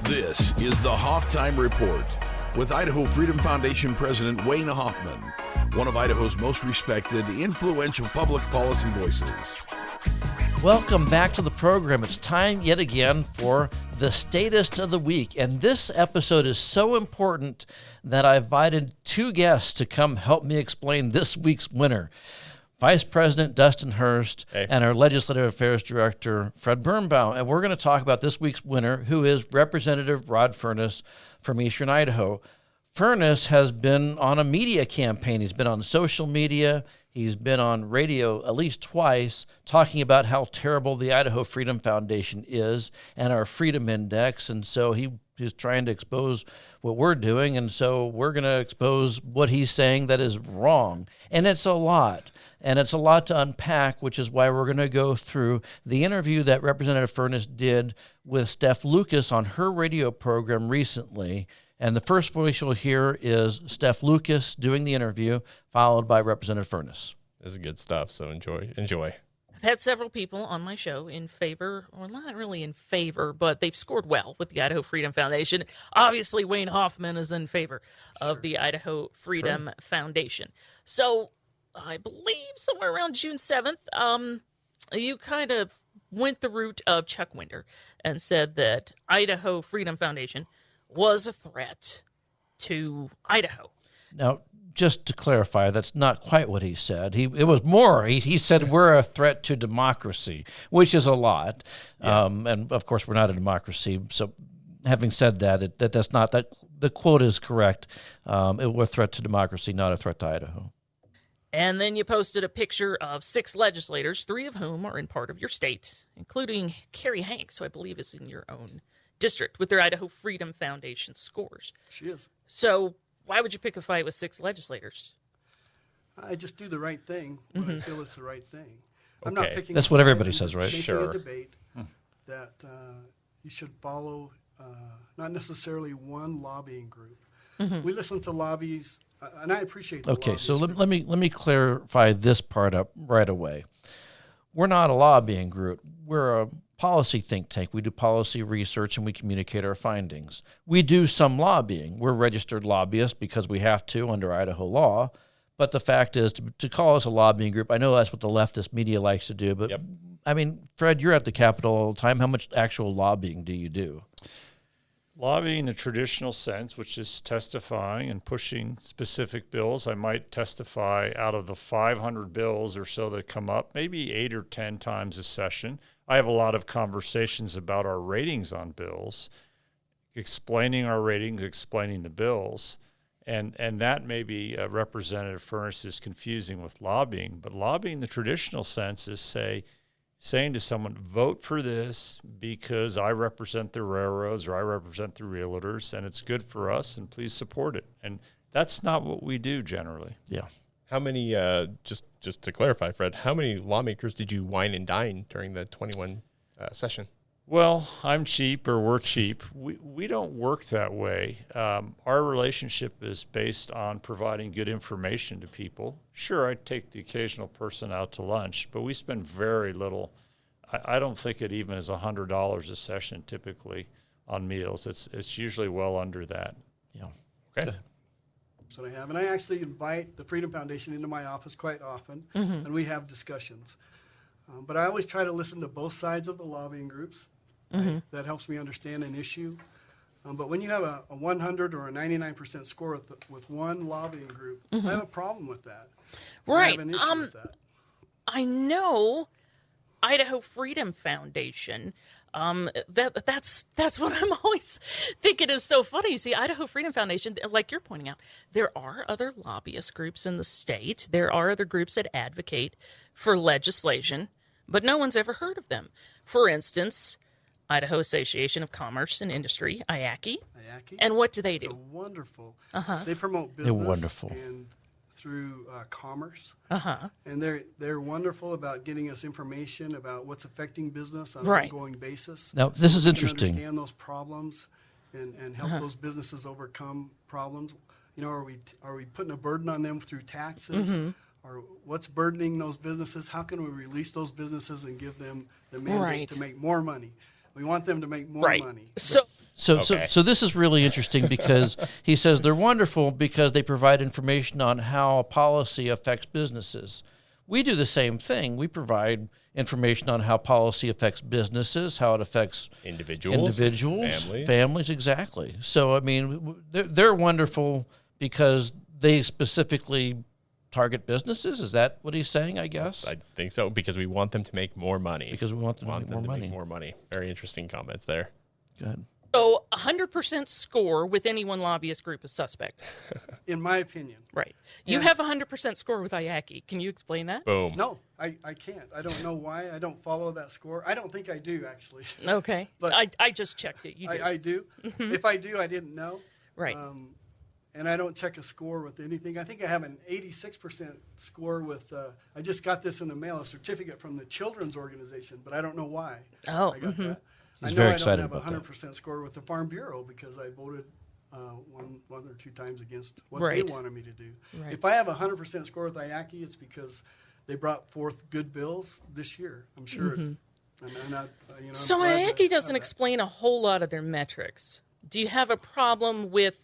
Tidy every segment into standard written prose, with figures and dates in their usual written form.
This is the Hoff-Time Report with Idaho Freedom Foundation President Wayne Hoffman, one of Idaho's most respected, influential public policy voices. Welcome back to the program. It's time yet again for the Statist of the Week. And this episode is so important that I invited two guests to come help me explain this week's winner. Vice President Dustin Hurst and our Legislative Affairs Director, Fred Birnbaum. And we're going to talk about this week's winner, who is Representative Rod Furniss from Eastern Idaho. Furniss has been on a media campaign. He's been on social media. He's been on radio at least twice talking about how terrible the Idaho Freedom Foundation is and our Freedom Index. And so he's trying to expose what we're doing. And so we're going to expose what he's saying that is wrong. And it's a lot. And it's a lot to unpack, which is why we're going to go through the interview that Representative Furniss did with Steph Lucas on her radio program recently. And the first voice you'll hear is Steph Lucas doing the interview, followed by Representative Furniss. This is good stuff, so enjoy. I've had several people on my show in favor, or not really in favor, but they've scored well with the Idaho Freedom Foundation. Obviously, Wayne Hoffman is in favor of the Idaho Freedom Foundation. So I believe somewhere around June 7th, you kind of went the route of Chuck Winder and said that Idaho Freedom Foundation was a threat to Idaho. Now, just to clarify, that's not quite what he said. It was more. He said we're a threat to democracy, which is a lot. Yeah. And of course, we're not a democracy. So, having said that, that's not that. The quote is correct. We're a threat to democracy, not a threat to Idaho. And then you posted a picture of 6 legislators, 3 of whom are in part of your state, including Carrie Hanks, who I believe is in your own district, with their Idaho Freedom Foundation scores. She is. So why would you pick a fight with 6 legislators? I just do the right thing when I feel it's the right thing. I'm not picking. That's what everybody says, right? Sure. A debate that you should follow, not necessarily one lobbying group. We listen to lobbies, and I appreciate the Okay, lobbies. so let me clarify this part up right away. We're not a lobbying group. We're a policy think tank. We do policy research and we communicate our findings. We do some lobbying. We're registered lobbyists because we have to under Idaho law. But the fact is, to call us a lobbying group, I know that's what the leftist media likes to do. But, I mean, Fred, you're at the Capitol all the time. How much actual lobbying do you do? Lobbying in the traditional sense, which is testifying and pushing specific bills. I might testify out of the 500 bills or so that come up, maybe 8 or 10 times a session. I have a lot of conversations about our ratings on bills, explaining our ratings, explaining the bills. And that may be Representative Furniss is confusing with lobbying. But lobbying in the traditional sense is saying to someone, vote for this because I represent the railroads or I represent the realtors and it's good for us and please support it. And that's not what we do generally. Yeah. How many, just to clarify, Fred, how many lawmakers did you wine and dine during the 21 session? Well, I'm cheap or we're cheap. We don't work that way. Our relationship is based on providing good information to people. Sure, I take the occasional person out to lunch, but we spend very little. I don't think it even is $100 a session typically on meals. It's usually well under that. Yeah. Okay. So I have, and I actually invite the Freedom Foundation into my office quite often, and we have discussions. But I always try to listen to both sides of the lobbying groups. That helps me understand an issue. But when you have a 100 or a 99% score with one lobbying group, I have a problem with that. Right. I have an issue with that. I know Idaho Freedom Foundation. That's what I'm always thinking is so funny. You see, Idaho Freedom Foundation, like you're pointing out, there are other lobbyist groups in the state. There are other groups that advocate for legislation, but no one's ever heard of them. For instance, Idaho Association of Commerce and Industry, IACI. And what do they do? They're wonderful. They promote They're business wonderful. and through commerce. And they're wonderful about getting us information about what's affecting business on an ongoing basis. Now, this is we interesting. Can understand those problems and help those businesses overcome problems. You know, are we putting a burden on them through taxes? Or what's burdening those businesses? How can we release those businesses and give them the mandate to make more money? We want them to make more money. So this is really interesting because he says they're wonderful because they provide information on how a policy affects businesses. We do the same thing. We provide information on how policy affects businesses, how it affects individuals, families, exactly. So, I mean, they're wonderful because they specifically target businesses. Is that what he's saying, I guess? I think so, because we want them to make more money. Because we want them to make more money. Very interesting comments there. Good. So 100% score with any one lobbyist group is suspect. In my opinion. Right. You have 100% score with IACI. Can you explain that? Boom. No, I can't. I don't know why. I don't follow that score. I don't think I do, actually. Okay. But I just checked it. You do. I do. If I do, I didn't know. Right. And I don't check a score with anything. I think I have an 86% score with, I just got this in the mail, a certificate from the Children's Organization, but I don't know why I got that. He's I know very I excited don't have a about 100% score with the Farm Bureau because I voted one or two times against what Right. they wanted me to do. Right. If I have a 100% score with IACI, it's because they brought forth good bills this year. I'm sure. And So IACI doesn't explain a whole lot of their metrics. Do you have a problem with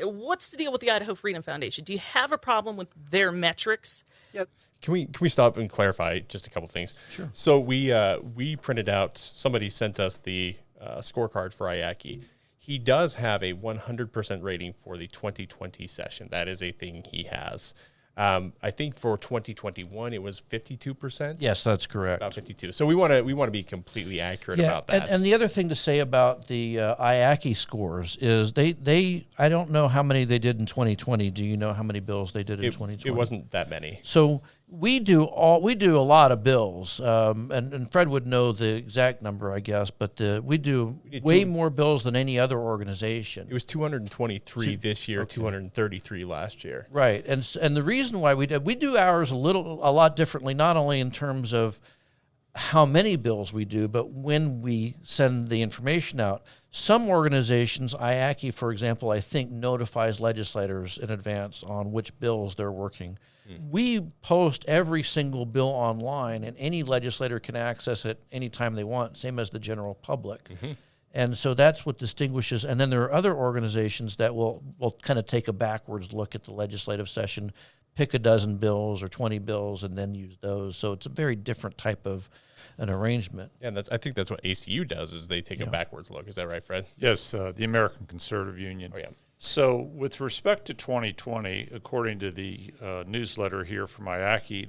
what's the deal with the Idaho Freedom Foundation? Do you have a problem with their metrics? Yeah. Can we stop and clarify just a couple things? Sure. So we printed out. Somebody sent us the scorecard for IACI. He does have a 100% rating for the 2020 session. That is a thing he has. I think for 2021 it was 52%. Yes, that's correct. About 52. So we want to be completely accurate about that. And the other thing to say about the IACI scores is they I don't know how many they did in 2020. Do you know how many bills they did in 2020? It wasn't that many. So we do a lot of bills, and Fred would know the exact number, I guess, but we do way more bills than any other organization. It was 223 this year, 233 last year. Right, and the reason why we do ours a lot differently, not only in terms of how many bills we do, but when we send the information out. Some organizations, IACI, for example, I think notifies legislators in advance on which bills they're working. We post every single bill online, and any legislator can access it anytime they want, same as the general public. And so that's what distinguishes. And then there are other organizations that will kind of take a backwards look at the legislative session, pick a dozen bills or 20 bills, and then use those. So it's a very different type of an arrangement. Yeah, and I think that's what ACU does, is they take a backwards look. Is that right, Fred? Yes, the American Conservative Union. Oh, yeah. So with respect to 2020, according to the newsletter here from IACI,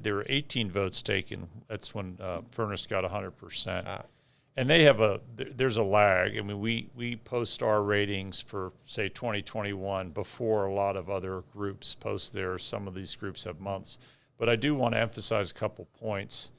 there were 18 votes taken. That's when Furniss got 100%. And they have there's a lag. I mean, we post our ratings for, say, 2021 before a lot of other groups post theirs. Some of these groups have months. But I do want to emphasize a couple points.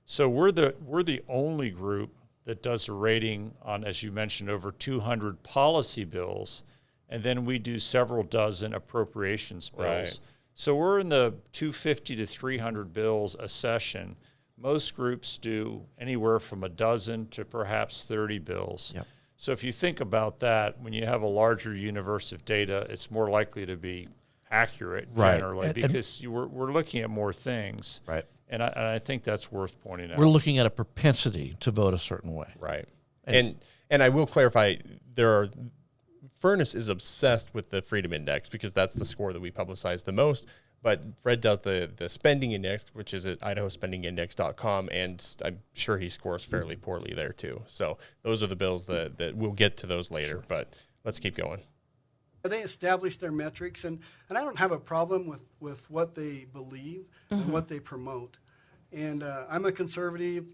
So we're the only group that does a rating on, as you mentioned, over 200 policy bills, and then we do several dozen appropriations bills. Right. So we're in the 250 to 300 bills a session. Most groups do anywhere from a dozen to perhaps 30 bills. Yep. So if you think about that, when you have a larger universe of data, it's more likely to be accurate generally, because we're looking at more things. Right. And I think that's worth pointing out. We're looking at a propensity to vote a certain way. Right. And I will clarify, Furniss is obsessed with the Freedom Index because that's the score that we publicize the most. But Fred does the spending index, which is at idahospendingindex.com, and I'm sure he scores fairly poorly there too. So those are the bills that we'll get to those later, but let's keep going. They establish their metrics, and I don't have a problem with what they believe and what they promote. And I'm a conservative.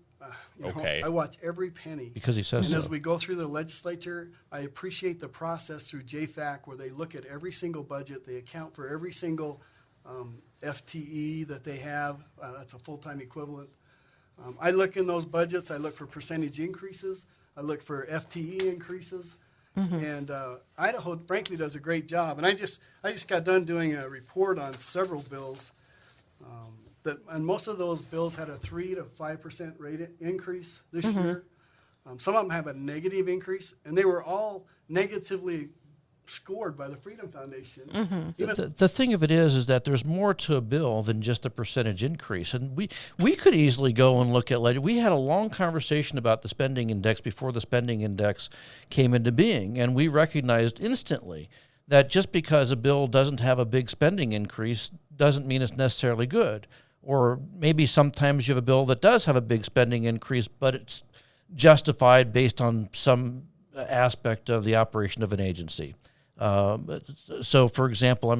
I watch every penny. Because he says and so. as we go through the legislature, I appreciate the process through JFAC where they look at every single budget. They account for every single FTE that they have. That's a full-time equivalent. I look in those budgets. I look for percentage increases. I look for FTE increases. And Idaho, frankly, does a great job. And I just got done doing a report on several bills. And most of those bills had a 3 to 5% rate increase this year. Some of them have a negative increase, and they were all negatively scored by the Freedom Foundation. The thing of it is that there's more to a bill than just a percentage increase. And we could easily go and look at, we had a long conversation about the spending index before the spending index came into being. And we recognized instantly that just because a bill doesn't have a big spending increase doesn't mean it's necessarily good. Or maybe sometimes you have a bill that does have a big spending increase, but it's justified based on some aspect of the operation of an agency. So, for example,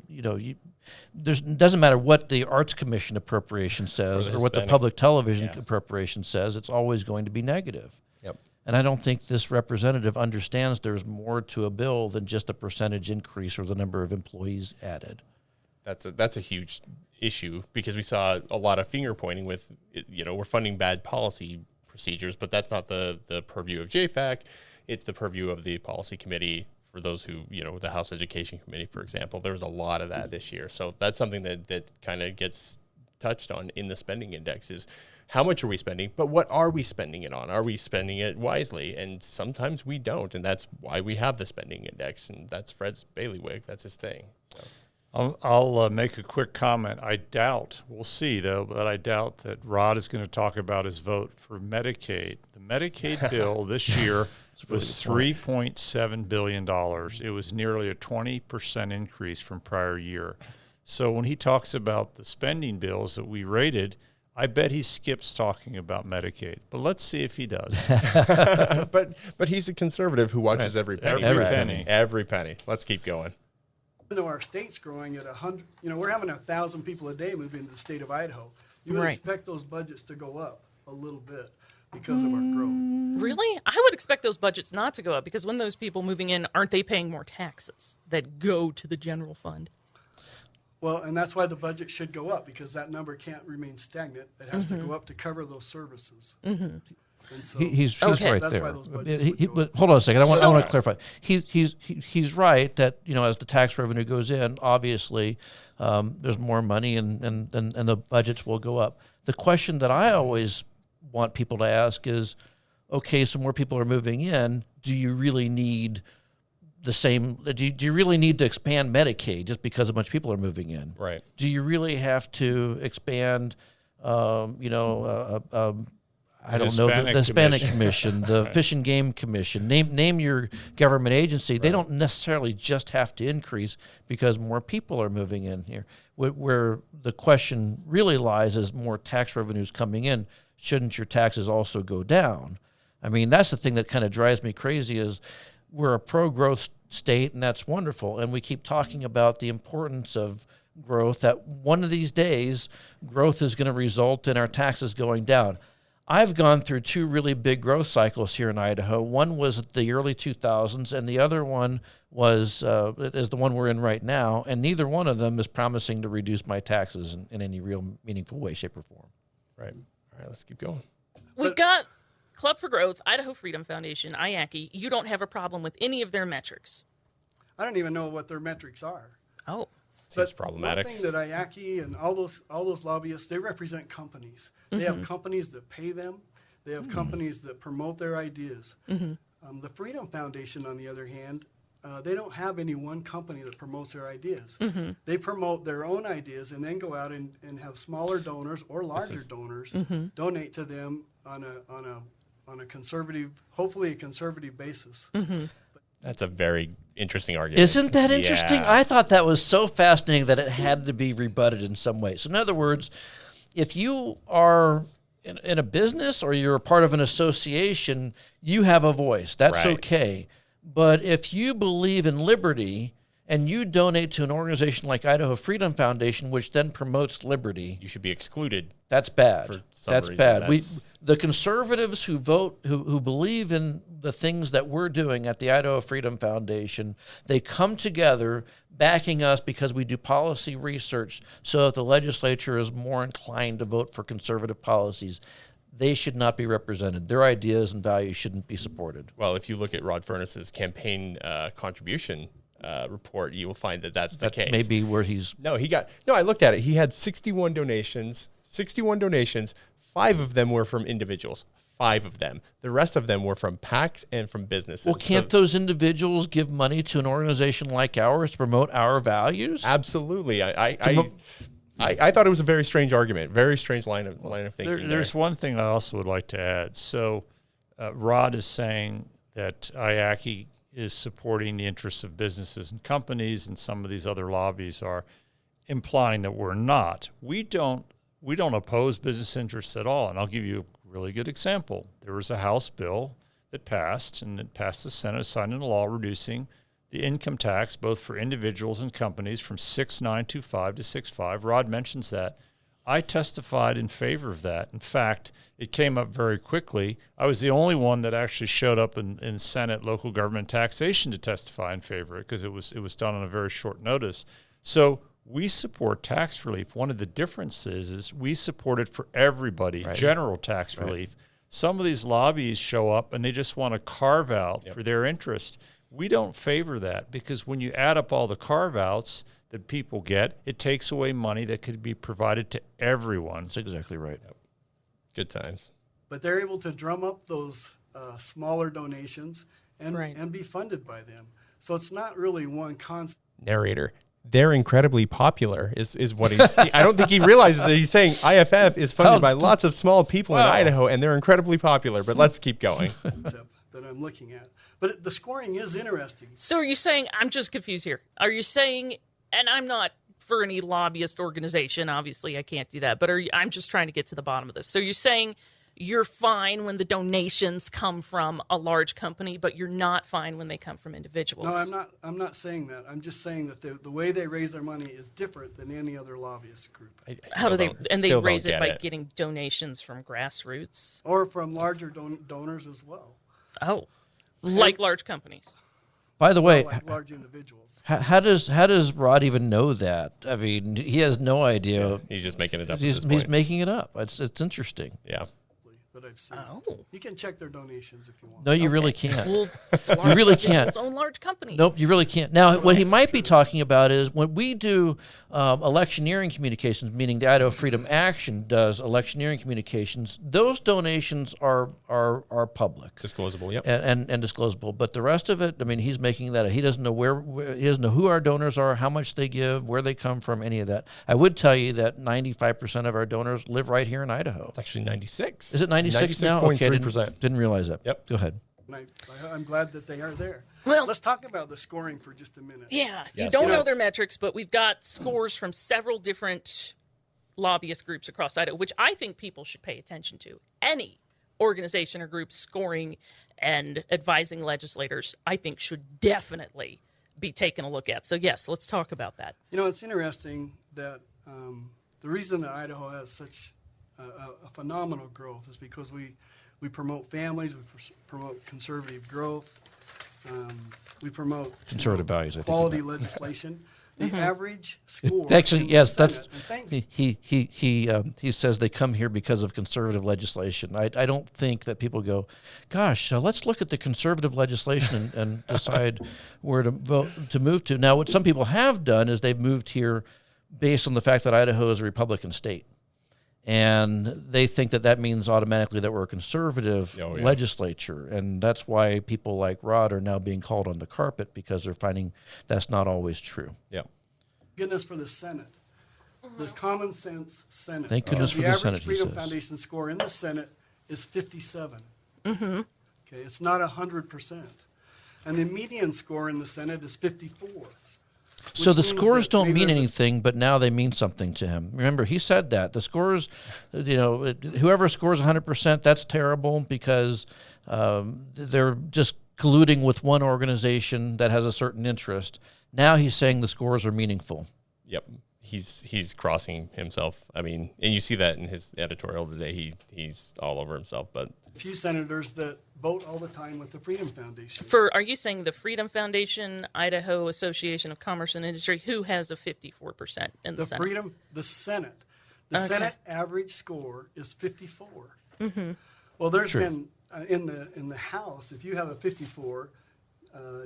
it doesn't matter what the Arts Commission appropriation says or what the Public Television appropriation says, it's always going to be negative. Yep. And I don't think this representative understands there's more to a bill than just a percentage increase or the number of employees added. That's a huge issue because we saw a lot of finger pointing with, we're funding bad policy procedures, but that's not the purview of JFAC. It's the purview of the policy committee. For those who, the House Education Committee, for example, there was a lot of that this year. So that's something that kind of gets touched on in the spending index is how much are we spending, but what are we spending it on? Are we spending it wisely? And sometimes we don't, and that's why we have the spending index, and that's Fred's bailiwick. That's his thing. So. I'll make a quick comment. We'll see though, but I doubt that Rod is going to talk about his vote for Medicaid. The Medicaid bill this year was $3.7 billion. It was nearly a 20% increase from prior year. So when he talks about the spending bills that we rated, I bet he skips talking about Medicaid. But let's see if he does. but he's a conservative who watches every penny. Every penny. Let's keep going. Even though our state's growing at 100, we're having 1,000 people a day move into the state of Idaho. You would expect those budgets to go up a little bit because of our growth. Really? I would expect those budgets not to go up because when those people moving in, aren't they paying more taxes that go to the general fund? Well, and that's why the budget should go up because that number can't remain stagnant. It has to go up to cover those services. And so he's Okay. right That's there. why those budgets would go But up. hold on a second. I want to clarify. He's right that as the tax revenue goes in, obviously there's more money and the budgets will go up. The question that I always want people to ask is, okay, so more people are moving in. Do you really need the same? Do you really need to expand Medicaid just because a bunch of people are moving in? Right. Do you really have to expand? I don't know, the Hispanic Commission, the Fish and Game Commission, name your government agency. Right. They don't necessarily just have to increase because more people are moving in here. Where the question really lies is more tax revenues coming in. Shouldn't your taxes also go down? I mean, that's the thing that kind of drives me crazy is we're a pro-growth state, and that's wonderful. And we keep talking about the importance of growth, that one of these days growth is going to result in our taxes going down. I've gone through two really big growth cycles here in Idaho. One was the early 2000s, and the other one is the one we're in right now, and neither one of them is promising to reduce my taxes in any real meaningful way, shape, or form. Right. All right, let's keep going. We've got Club for Growth, Idaho Freedom Foundation, IACI. You don't have a problem with any of their metrics. I don't even know what their metrics are. Oh. Seems problematic. One thing that IACI and all those lobbyists, they represent companies. They have companies that pay them. They have companies that promote their ideas. The Freedom Foundation, on the other hand, they don't have any one company that promotes their ideas. They promote their own ideas and then go out and have smaller donors or larger donors donate to them on a conservative, hopefully a conservative basis. That's a very interesting argument. Isn't that interesting? Yeah. I thought that was so fascinating that it had to be rebutted in some way. So in other words, if you are in a business or you're a part of an association, you have a voice. That's Right. okay. But if you believe in liberty and you donate to an organization like Idaho Freedom Foundation, which then promotes liberty, You should be excluded. that's bad. For some That's reason, bad. that's- The conservatives who vote, who believe in the things that we're doing at the Idaho Freedom Foundation, they come together backing us because we do policy research so that the legislature is more inclined to vote for conservative policies. They should not be represented. Their ideas and values shouldn't be supported. Well, if you look at Rod Furniss's campaign contribution report, you will find that that's the case. Maybe where he's... No, I looked at it. He had 61 donations. 5 of them were from individuals. 5 of them. The rest of them were from PACs and from businesses. Well, can't those individuals give money to an organization like ours to promote our values? Absolutely. I thought it was a very strange argument, very strange line of thinking. There's one thing I also would like to add. So Rod is saying that IACI is supporting the interests of businesses and companies, and some of these other lobbies are implying that we're not. We don't oppose business interests at all. And I'll give you a really good example. There was a House bill that passed, and it passed the Senate, signed into law, reducing the income tax both for individuals and companies from 6.925 to 6.5. Rod mentions that. I testified in favor of that. In fact, it came up very quickly. I was the only one that actually showed up in Senate local government taxation to testify in favor of it, because it was done on a very short notice. So we support tax relief. One of the differences is we support it for everybody, right. General tax relief. Some of these lobbies show up and they just want to carve out for their interest. We don't favor that, because when you add up all the carve-outs that people get, it takes away money that could be provided to everyone. That's exactly right. Yep. Good times. But they're able to drum up those smaller donations and be funded by them. So it's not really one constant. Narrator. They're incredibly popular is what he's I don't think he realizes that he's saying IFF is funded by lots of small people in Idaho, and they're incredibly popular. But let's keep going. That I'm looking at. But the scoring is interesting. So are you saying, I'm just confused here. Are you saying, and I'm not for any lobbyist organization, obviously I can't do that, but I'm just trying to get to the bottom of this. So you're saying you're fine when the donations come from a large company, but you're not fine when they come from individuals. No, I'm not saying that. I'm just saying that the way they raise their money is different than any other lobbyist group. How do they? And they raise it by getting donations from grassroots or from larger donors as well. Oh, like large companies. By the way, like large individuals. How does Rod even know that? I mean, he has no idea. Yeah, he's just making it up. He's making it up. It's interesting. Yeah. That I've seen. Oh. You can check their donations if you want. No, you really can't. Well, you really can't. Own large companies. Nope, you really can't. Now, what he might be talking about is when we do electioneering communications, meaning the Idaho Freedom Action does electioneering communications, those donations are public. Disclosable, yep. And disclosable. But the rest of it, I mean, he's making that. He doesn't know he doesn't know who our donors are, how much they give, where they come from, any of that. I would tell you that 95% of our donors live right here in Idaho. It's actually 96. Is it 96 now? Okay, didn't realize that. Yep. Go ahead. I'm glad that they are there. Well, let's talk about the scoring for just a minute. Yeah, you don't know their metrics, but we've got scores from several different lobbyist groups across Idaho, which I think people should pay attention to. Any organization or group scoring and advising legislators, I think, should definitely be taken a look at. So, yes, let's talk about that. You know, it's interesting that the reason that Idaho has such a phenomenal growth is because we promote families, we promote conservative growth, we promote conservative values. Quality legislation. The average score. Actually, yes, that's he says they come here because of conservative legislation. I don't think that people go, gosh, let's look at the conservative legislation and decide where to move to. Now, what some people have done is they've moved here based on the fact that Idaho is a Republican state. And they think that means automatically that we're a conservative legislature. And that's why people like Rod are now being called on the carpet, because they're finding that's not always true. Yeah. Goodness for the Senate. The common sense Senate. Thank goodness for the Senate, The average Freedom Foundation score in the Senate is 57. Okay, it's not 100%. And the median score in the Senate is 54. So the scores don't mean anything, but now they mean something to him. Remember, he said that. The scores, whoever scores 100%, that's terrible, because they're just colluding with one organization that has a certain interest. Now he's saying the scores are meaningful. Yep. He's crossing himself. I mean, and you see that in his editorial today. He's all over himself. But a few senators that vote all the time with the Freedom Foundation. Are you saying the Freedom Foundation, Idaho Association of Commerce and Industry, who has a 54% in the Senate? The Senate. The Senate average score is 54. Well, there's been in the House, if you have a 54,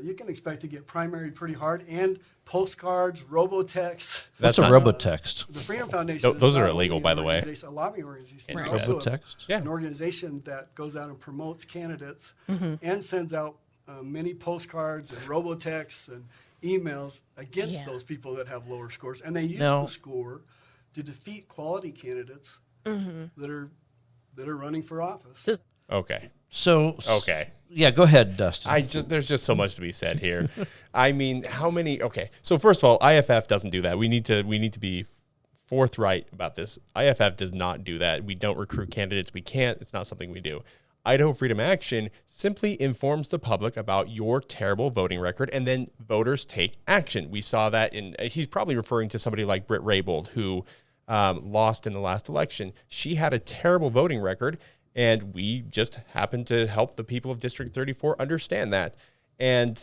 you can expect to get primaried pretty hard, and postcards, robotext. That's a robotext. The Freedom Foundation. Those is are not illegal, only by an the way. A lobbying organization. Right. It's also Robotext? Yeah. an organization that goes out and promotes candidates and sends out many postcards and robotexts and emails against those people that have lower scores, and they use the score to defeat quality candidates that are running for office. Okay. So Okay. Yeah, go ahead, Dustin. There's just so much to be said here. I mean, how many? Okay, so first of all, IFF doesn't do that. We need to be forthright about this. IFF does not do that. We don't recruit candidates. We can't. It's not something we do. Idaho Freedom Action simply informs the public about your terrible voting record, and then voters take action. We saw that he's probably referring to somebody like Britt Raybould, who lost in the last election. She had a terrible voting record, and we just happened to help the people of District 34 understand that. And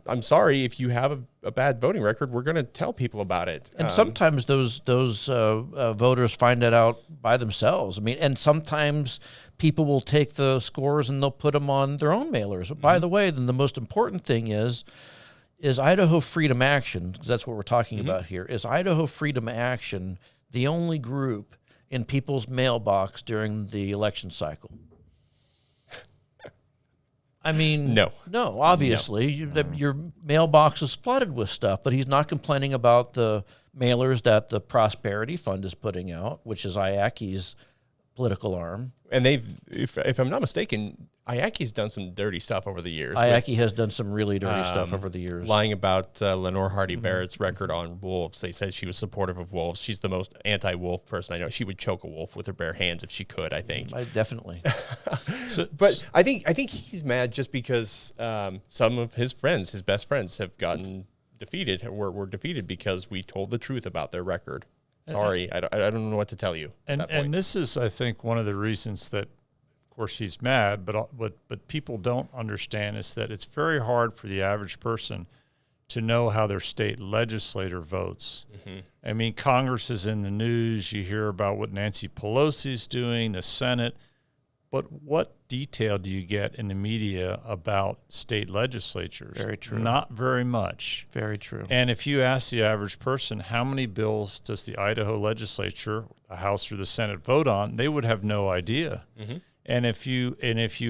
I'm sorry, if you have a bad voting record, we're going to tell people about it. And sometimes those voters find it out by themselves. I mean, and sometimes people will take the scores and they'll put them on their own mailers. By the way, then the most important thing is Idaho Freedom Action, because that's what we're talking about here, is Idaho Freedom Action the only group in people's mailbox during the election cycle? I mean, no, obviously, your mailbox is flooded with stuff, but he's not complaining about the mailers that the Prosperity Fund is putting out, which is IACI's political arm. And if I'm not mistaken, IACI's done some dirty stuff over the years. IACI has done some really dirty stuff over the years. Lying about Lenore Hardy Barrett's record on wolves. They said she was supportive of wolves. She's the most anti-wolf person I know. She would choke a wolf with her bare hands if she could, I think. Definitely. But I think he's mad just because some of his friends, his best friends, have gotten defeated, were defeated because we told the truth about their record. Sorry, I don't know what to tell you. And this is, I think, one of the reasons that, of course, he's mad. But people don't understand is that it's very hard for the average person to know how their state legislator votes. I mean, Congress is in the news. You hear about what Nancy Pelosi is doing, the Senate. But what detail do you get in the media about state legislatures? Very true. Not very much. Very true. And if you ask the average person, how many bills does the Idaho legislature, the House or the Senate, vote on, they would have no idea. And if you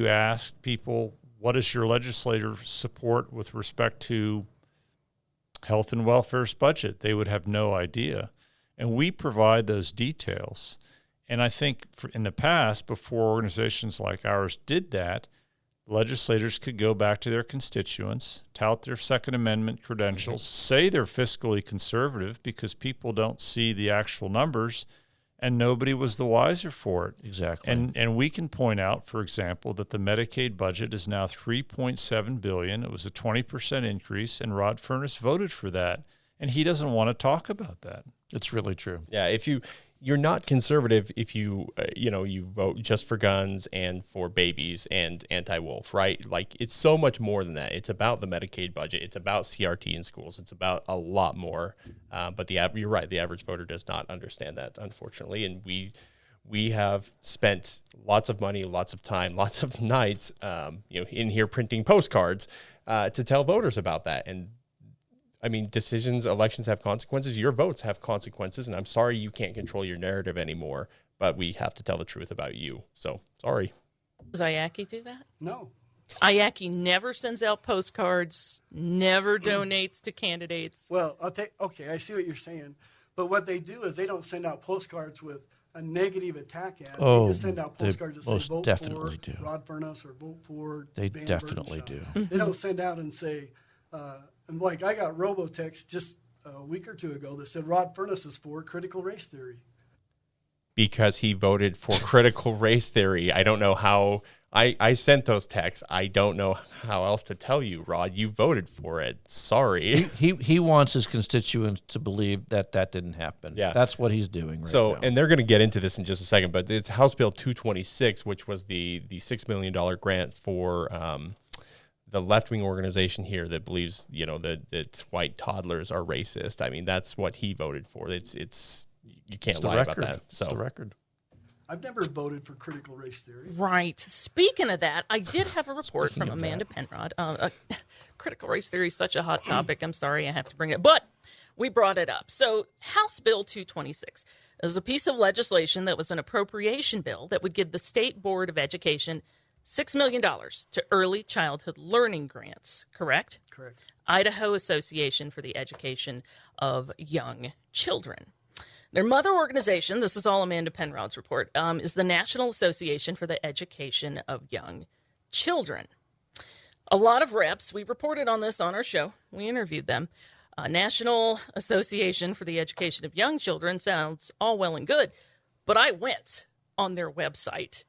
ask people, what is your legislator support with respect to health and welfare's budget, they would have no idea. And we provide those details. And I think in the past, before organizations like ours did that, legislators could go back to their constituents, tout their Second Amendment credentials, say they're fiscally conservative because people don't see the actual numbers, and nobody was the wiser for it. Exactly. And we can point out, for example, that the Medicaid budget is now $3.7 billion. It was a 20% increase, and Rod Furniss voted for that, and he doesn't want to talk about that. It's really true. Yeah, if you're not conservative if you you vote just for guns and for babies and anti-wolf, right? Like, it's so much more than that. It's about the Medicaid budget. It's about CRT in schools. It's about a lot more. But you're right. The average voter does not understand that, unfortunately. And we have spent lots of money, lots of time, lots of nights, in here printing postcards to tell voters about that. And I mean, elections have consequences. Your votes have consequences, and I'm sorry you can't control your narrative anymore, but we have to tell the truth about you. So, sorry. Does IACI do that? No. IACI never sends out postcards, never donates to candidates. Well, okay, I see what you're saying. But what they do is they don't send out postcards with a negative attack ad. Oh, they just send out postcards that say most vote definitely for do. Rod Furniss or vote for They Van definitely Burton. do. They don't send out and say, and like I got robotext just a week or two ago that said Rod Furniss is for critical race theory. Because he voted for critical race theory. I don't know how. I sent those texts. I don't know how else to tell you, Rod. You voted for it. Sorry. He wants his constituents to believe that didn't happen. Yeah. That's what he's doing right now. And they're going to get into this in just a second, but it's House Bill 226, which was the $6 million grant for the left-wing organization here that believes, that white toddlers are racist. I mean, that's what he voted for. It's you can't lie about that. So it's the record. I've never voted for critical race theory. Right. Speaking of that, I did have a report from Amanda Penrod. critical race theory is such a hot topic. I'm sorry I have to bring it, but we brought it up. So House Bill 226 is a piece of legislation that was an appropriation bill that would give the State Board of Education $6 million to early childhood learning grants, correct? Correct. Idaho Association for the Education of Young Children. Their mother organization, this is all Amanda Penrod's report, is the National Association for the Education of Young Children. A lot of reps, we reported on this on our show, we interviewed them. National Association for the Education of Young Children sounds all well and good, but I went on their website,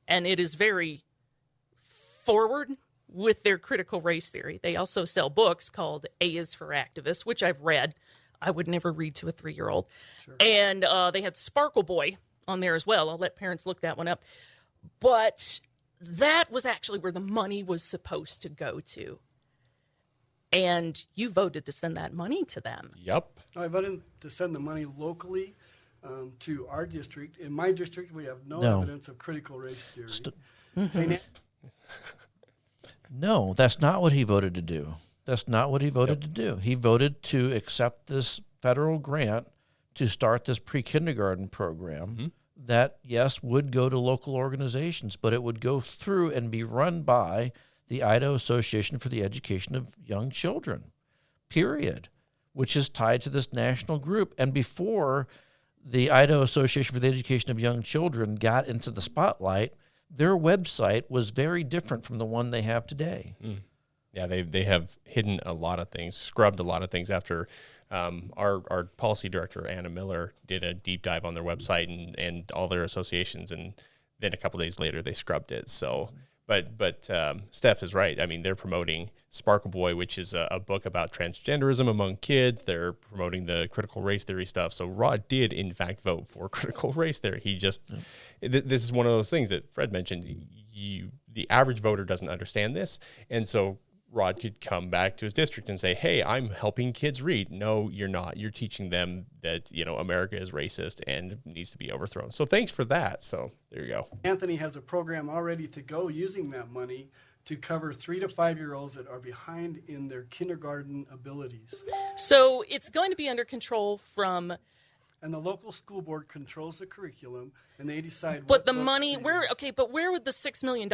and it is very forward with their critical race theory. They also sell books called A is for Activists, which I've read. I would never read to a 3-year-old. Sure. And they had Sparkle Boy on there as well. I'll let parents look that one up. But that was actually where the money was supposed to go to. And you voted to send that money to them. Yep. I voted to send the money locally to our district. In my district, we have no evidence of critical race theory. No, that's not what he voted to do. That's not what he voted to do. He voted to accept this federal grant to start this pre-kindergarten program that, yes, would go to local organizations, but it would go through and be run by the Idaho Association for the Education of Young Children, period, which is tied to this national group. And before the Idaho Association for the Education of Young Children got into the spotlight, their website was very different from the one they have today. Yeah, they have hidden a lot of things, scrubbed a lot of things after our policy director, Anna Miller, did a deep dive on their website and all their associations, and then a couple days later they scrubbed it. So, but Steph is right. I mean, they're promoting Sparkle Boy, which is a book about transgenderism among kids. They're promoting the critical race theory stuff. So Rod did, in fact, vote for critical race theory. He just, this is one of those things that Fred mentioned. The average voter doesn't understand this, and so Rod could come back to his district and say, hey, I'm helping kids read. No, you're not. You're teaching them that, America is racist and needs to be overthrown. So thanks for that. So there you go. Anthony has a program all ready to go using that money to cover 3 to 5-year-olds that are behind in their kindergarten abilities. So it's going to be under control from... And the local school board controls the curriculum, and they decide but the money, but where would the $6 million,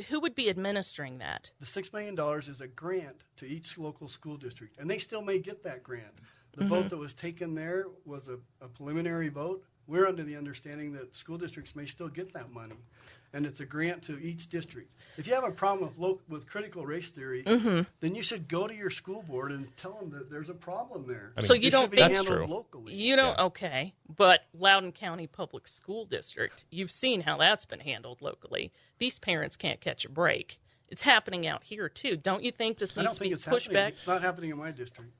who would be administering that? The $6 million is a grant to each local school district, and they still may get that grant. The vote that was taken there was a preliminary vote. We're under the understanding that school districts may still get that money, and it's a grant to each district. If you have a problem with critical race theory, then you should go to your school board and tell them that there's a problem there. So you don't think that's true. Locally. You don't, okay, but Loudoun County Public School District, you've seen how that's been handled locally. These parents can't catch a break. It's happening out here, too. Don't you think this needs to be pushed back? It's not happening in my district.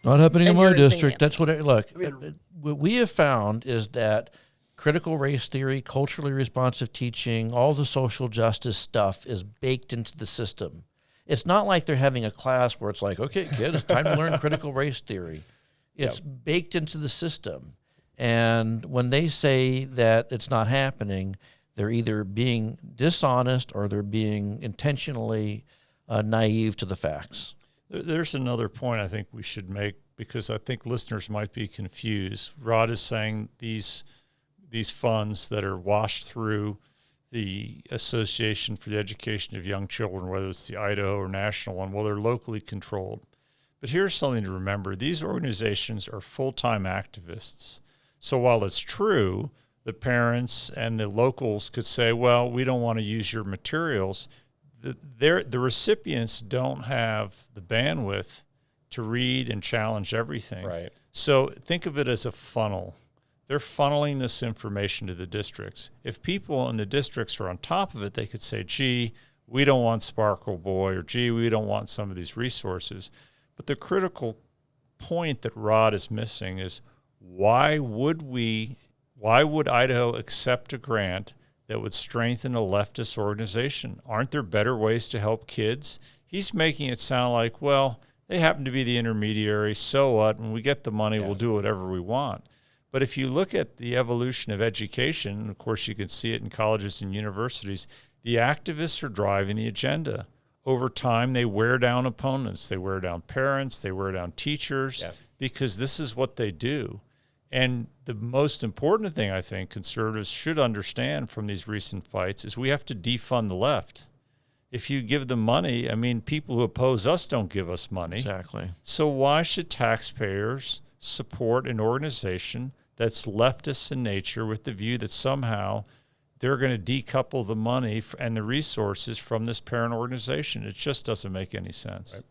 Not happening in And my you're in district. St. That's what we have found is that critical race theory, culturally responsive teaching, all the social justice stuff is baked into the system. It's not like they're having a class where it's like, okay, kids, it's time to learn critical race theory. It's baked into the system. And when they say that it's not happening, they're either being dishonest or they're being intentionally naive to the facts. There's another point I think we should make, because I think listeners might be confused. Rod is saying these funds that are washed through the Association for the Education of Young Children, whether it's the Idaho or national one, well, they're locally controlled. But here's something to remember. These organizations are full-time activists. So while it's true that parents and the locals could say, well, we don't want to use your materials, the recipients don't have the bandwidth to read and challenge everything. Right. So think of it as a funnel. They're funneling this information to the districts. If people in the districts are on top of it, they could say, gee, we don't want Sparkle Boy, or gee, we don't want some of these resources. But the critical point that Rod is missing is why would Idaho accept a grant that would strengthen a leftist organization? Aren't there better ways to help kids? He's making it sound like, well, they happen to be the intermediary, so what? When we get the money, we'll do whatever we want. But if you look at the evolution of education, and of course you can see it in colleges and universities, the activists are driving the agenda. over time, they wear down opponents, they wear down parents, they wear down teachers, because this is what they do. And the most important thing I think conservatives should understand from these recent fights is we have to defund the left. If you give them money, I mean, people who oppose us don't give us money. Exactly. So why should taxpayers support an organization that's leftist in nature with the view that somehow they're going to decouple the money and the resources from this parent organization? It just doesn't make any sense. Right.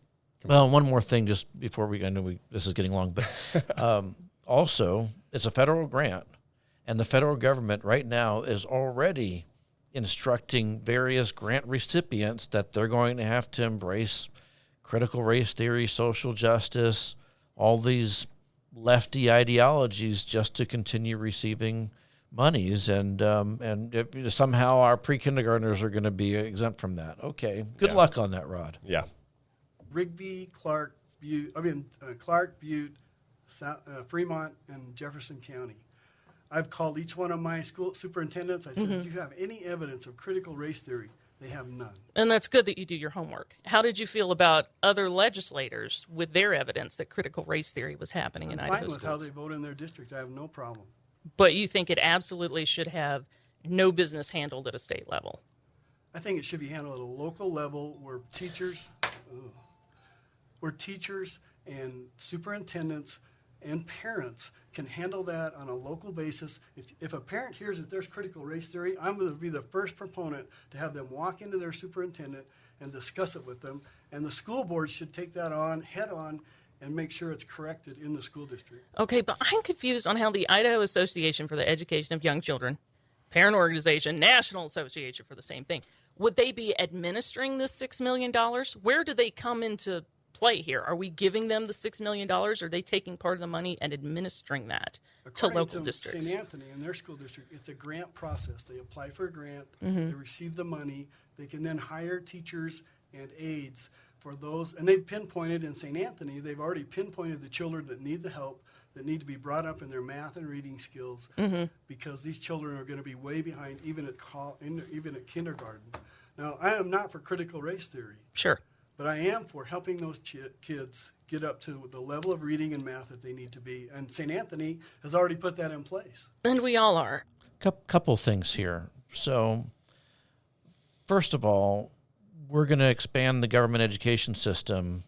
Well, one more thing just before I know this is getting long, but also it's a federal grant, and the federal government right now is already instructing various grant recipients that they're going to have to embrace critical race theory, social justice, all these lefty ideologies just to continue receiving monies, and if somehow our pre-kindergartners are going to be exempt from that. Okay, good luck on that, Rod. Yeah. Rigby, Clark, Butte, Fremont, and Jefferson County. I've called each one of my school superintendents. I said, do you have any evidence of critical race theory? They have none. And that's good that you do your homework. How did you feel about other legislators with their evidence that critical race theory was happening in Idaho schools? I'm fine with how they vote in their district. I have no problem. But you think it absolutely should have no business handled at a state level? I think it should be handled at a local level where teachers and superintendents and parents can handle that on a local basis. If a parent hears that there's critical race theory, I'm going to be the first proponent to have them walk into their superintendent and discuss it with them. And the school board should take that on head on and make sure it's corrected in the school district. Okay, but I'm confused on how the Idaho Association for the Education of Young Children, parent organization, National Association for the same thing, would they be administering this $6 million? Where do they come into play here? Are we giving them the $6 million, or are they taking part of the money and administering that to local districts? St. Anthony, in their school district, it's a grant process. They apply for a grant, they receive the money, they can then hire teachers and aides for those, and they've pinpointed in St. Anthony, they've already pinpointed the children that need the help, that need to be brought up in their math and reading skills, because these children are going to be way behind even at kindergarten. Now, I am not for critical race theory. Sure. But I am for helping those kids get up to the level of reading and math that they need to be. And St. Anthony has already put that in place. And we all are. Couple things here. So, first of all, we're going to expand the government education system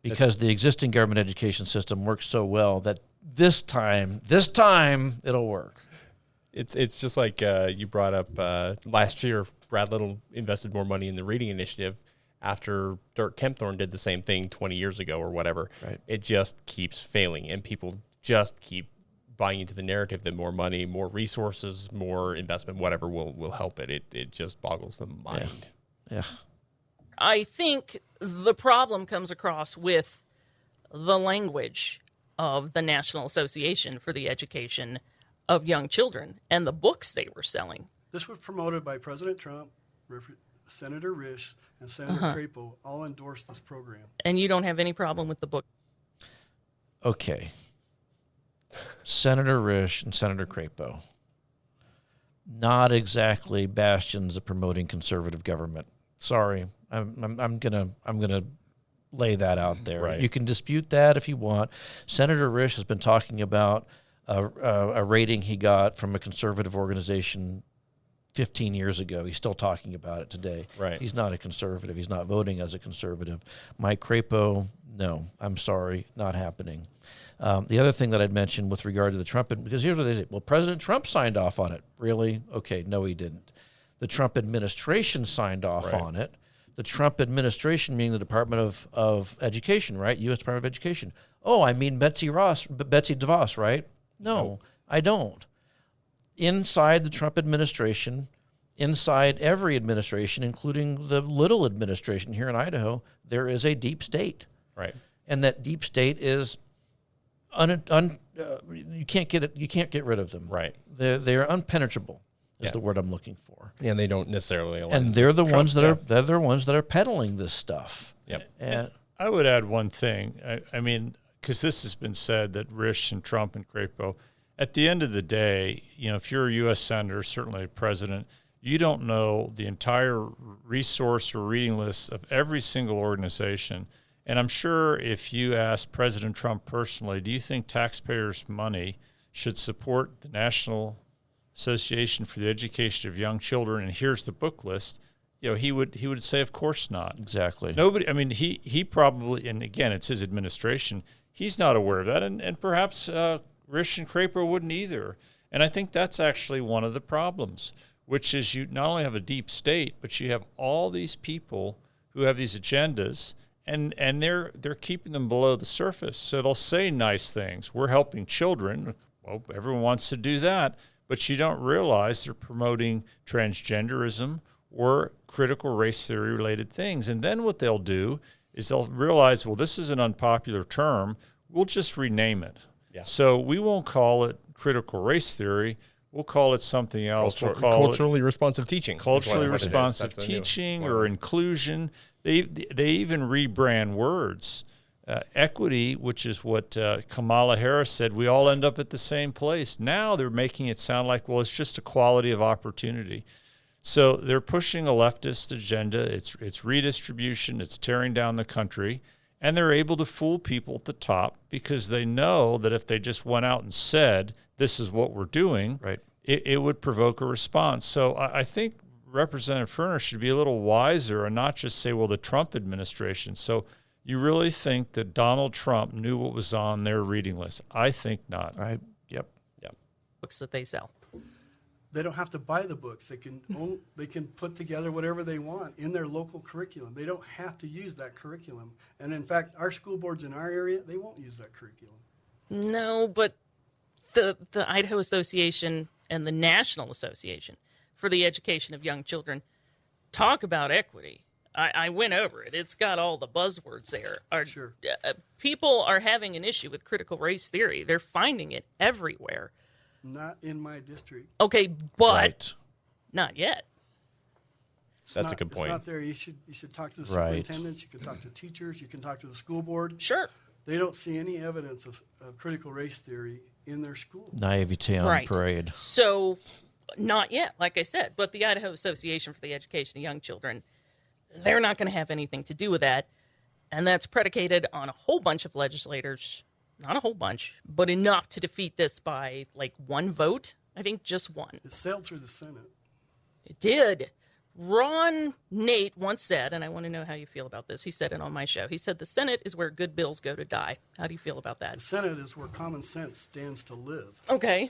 because the existing government education system works so well that this time it'll work. It's just like you brought up last year, Brad Little invested more money in the reading initiative after Dirk Kempthorne did the same thing 20 years ago or whatever. Right. It just keeps failing, and people just keep buying into the narrative that more money, more resources, more investment, whatever will help it. It just boggles the mind. Yeah. I think the problem comes across with the language of the National Association for the Education of Young Children and the books they were selling. This was promoted by President Trump, Senator Risch, and Senator Crapo all endorsed this program. And you don't have any problem with the book? Okay. Senator Risch and Senator Crapo, not exactly bastions of promoting conservative government. Sorry, I'm gonna lay that out there. Right. You can dispute that if you want. Senator Risch has been talking about a rating he got from a conservative organization 15 years ago. He's still talking about it today. Right. He's not a conservative. He's not voting as a conservative. Mike Crapo, no, I'm sorry, not happening. The other thing that I'd mention with regard to the Trump, because here's what they say, well, President Trump signed off on it. Really? Okay, no, he didn't. The Trump administration signed off on it. The Trump administration, meaning the Department of Education, right? U.S. Department of Education. Oh, I mean Betsy DeVos, right? No, I don't. Inside the Trump administration, inside every administration, including the little administration here in Idaho, there is a deep state. Right. And that deep state is you can't get rid of them. Right. They are unpenetrable. Is the word I'm looking for. And they don't necessarily align. And they're the Trump, ones that are ones that are peddling this stuff. Yep. And I would add one thing. I mean, because this has been said that Risch and Trump and Crapo, at the end of the day, you know, if you're a U.S. senator, certainly a president, you don't know the entire resource or reading list of every single organization. And I'm sure if you ask President Trump personally, do you think taxpayers' money should support the National Association for the Education of Young Children? And here's the book list. He would say, of course not. Exactly. Nobody. I mean, he probably, and again, it's his administration. He's not aware of that, and perhaps Richard Craper wouldn't either. And I think that's actually one of the problems, which is you not only have a deep state, but you have all these people who have these agendas, and they're keeping them below the surface. So they'll say nice things. We're helping children. Well, everyone wants to do that, but you don't realize they're promoting transgenderism or critical race theory related things. And then what they'll do is they'll realize, well, this is an unpopular term. We'll just rename it. Yeah. So we won't call it critical race theory. We'll call it something else. We'll call culturally responsive teaching. Culturally responsive teaching or inclusion. They even rebrand words. Equity, which is what Kamala Harris said, we all end up at the same place. Now they're making it sound like, well, it's just equality of opportunity. So they're pushing a leftist agenda. It's redistribution. It's tearing down the country. And they're able to fool people at the top because they know that if they just went out and said, this is what we're doing, right, it would provoke a response. So I think Representative Furniss should be a little wiser and not just say, well, the Trump administration. So you really think that Donald Trump knew what was on their reading list? I think not. Yep. Books that they sell. They don't have to buy the books. They can put together whatever they want in their local curriculum. They don't have to use that curriculum. And in fact, our school boards in our area, they won't use that curriculum. No, but the Idaho Association and the National Association for the Education of Young Children talk about equity. I went over it. It's got all the buzzwords there. Sure. People are having an issue with critical race theory. They're finding it everywhere. Not in my district. Okay, but Right. not yet. That's a good point. It's not there. You should talk to the Right. superintendents. You can talk to teachers. You can talk to the school board. Sure. They don't see any evidence of critical race theory in their schools. Naivete on Right. parade. So, not yet, like I said. But the Idaho Association for the Education of Young Children, they're not going to have anything to do with that. And that's predicated on a whole bunch of legislators. Not a whole bunch, but enough to defeat this by, like, one vote. I think just one. It sailed through the Senate. It did. Ron Nate once said, and I want to know how you feel about this. He said it on my show. He said, the Senate is where good bills go to die. How do you feel about that? The Senate is where common sense stands to live. Okay.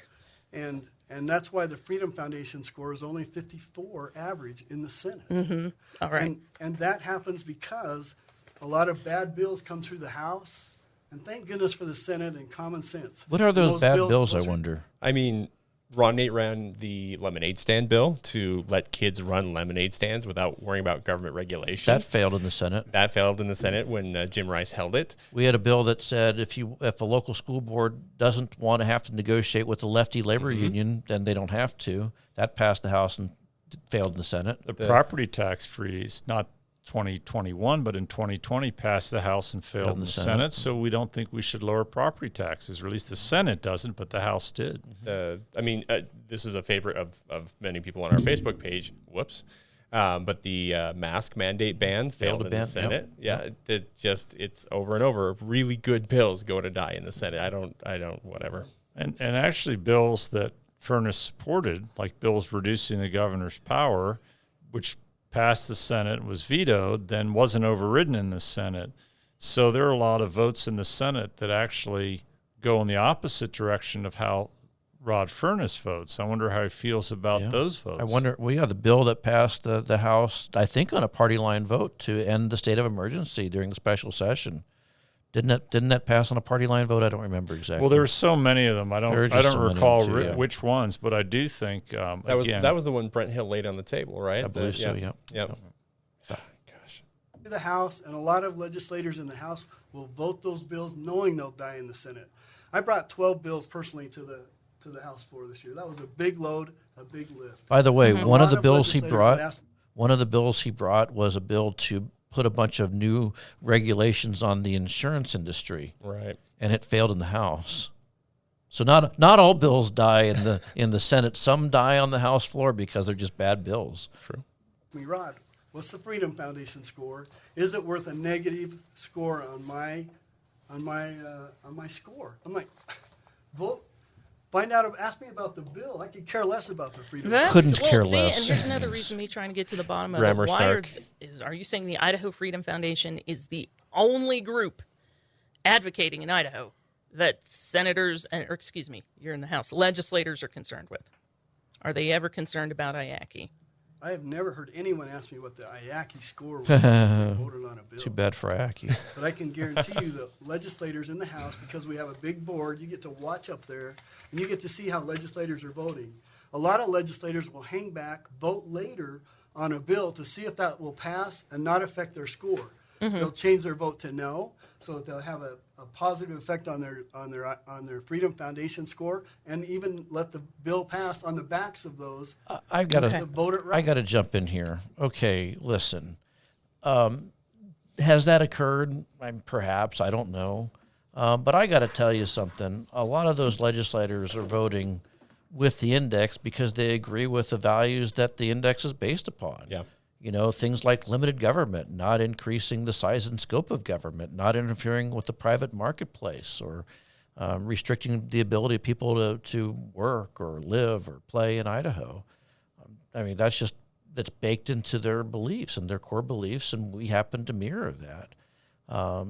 And that's why the Freedom Foundation score is only 54 average in the Senate. Mm-hmm. All right. And that happens because a lot of bad bills come through the House. And thank goodness for the Senate and common sense. What are those bad bills, I through- wonder? I mean, Ron Nate ran the lemonade stand bill to let kids run lemonade stands without worrying about government regulation. That failed in the Senate. That failed in the Senate when Jim Rice held it. We had a bill that said if a local school board doesn't want to have to negotiate with the lefty labor union, then they don't have to. That passed the House and failed in the Senate. The property tax freeze, not 2021, but in 2020 passed the House and failed in the Senate. So we don't think we should lower property taxes, or at least the Senate doesn't, but the House did. This is a favorite of many people on our Facebook page. Whoops. But the mask mandate ban failed in the Senate. Yep. Yeah, it's over and over. Really good bills go to die in the Senate. I don't, whatever. And actually bills that Furniss supported, like bills reducing the governor's power, which passed the Senate, was vetoed, then wasn't overridden in the Senate. So there are a lot of votes in the Senate that actually go in the opposite direction of how Rod Furniss votes. I wonder how he feels about those votes. I wonder, the bill that passed the House, I think on a party line vote to end the state of emergency during the special session. Didn't that pass on a party line vote? I don't remember exactly. Well, there were so many of them. I don't recall which ones, but I do think that was the one Brent Hill laid on the table, right? I believe so. Yep. Gosh. The House and a lot of legislators in the House will vote those bills knowing they'll die in the Senate. I brought 12 bills personally to the House floor this year. That was a big load, a big lift. By the way, one of the bills he legislators brought was a bill to put a bunch of new regulations on the insurance industry. Right. And it failed in the House. So not all bills die in the Senate. Some die on the House floor because they're just bad bills. True. Rod, what's the Freedom Foundation score? Is it worth a negative score on my score? I'm like, vote. Find out. Ask me about the bill. I could care less about the Freedom. Couldn't care see, less. And here's another reason me trying to get to the bottom of Grammar it. Why snark. are you saying the Idaho Freedom Foundation is the only group advocating in Idaho that senators, you're in the House, legislators are concerned with? Are they ever concerned about IACI? I have never heard anyone ask me what the IACI score was when they voted on a bill. Too bad for Aki. But I can guarantee you the legislators in the House, because we have a big board, you get to watch up there, and you get to see how legislators are voting. A lot of legislators will hang back, vote later on a bill to see if that will pass and not affect their score. They'll change their vote to no, so that they'll have a positive effect on their Freedom Foundation score, and even let the bill pass on the backs of those. I've got to vote it right. I got to jump in here. Okay, listen. Has that occurred? Perhaps, I don't know. But I got to tell you something. A lot of those legislators are voting with the index because they agree with the values that the index is based upon. Yeah. You know, things like limited government, not increasing the size and scope of government, not interfering with the private marketplace, or restricting the ability of people to work or live or play in Idaho. I mean, that's baked into their beliefs and their core beliefs, and we happen to mirror that.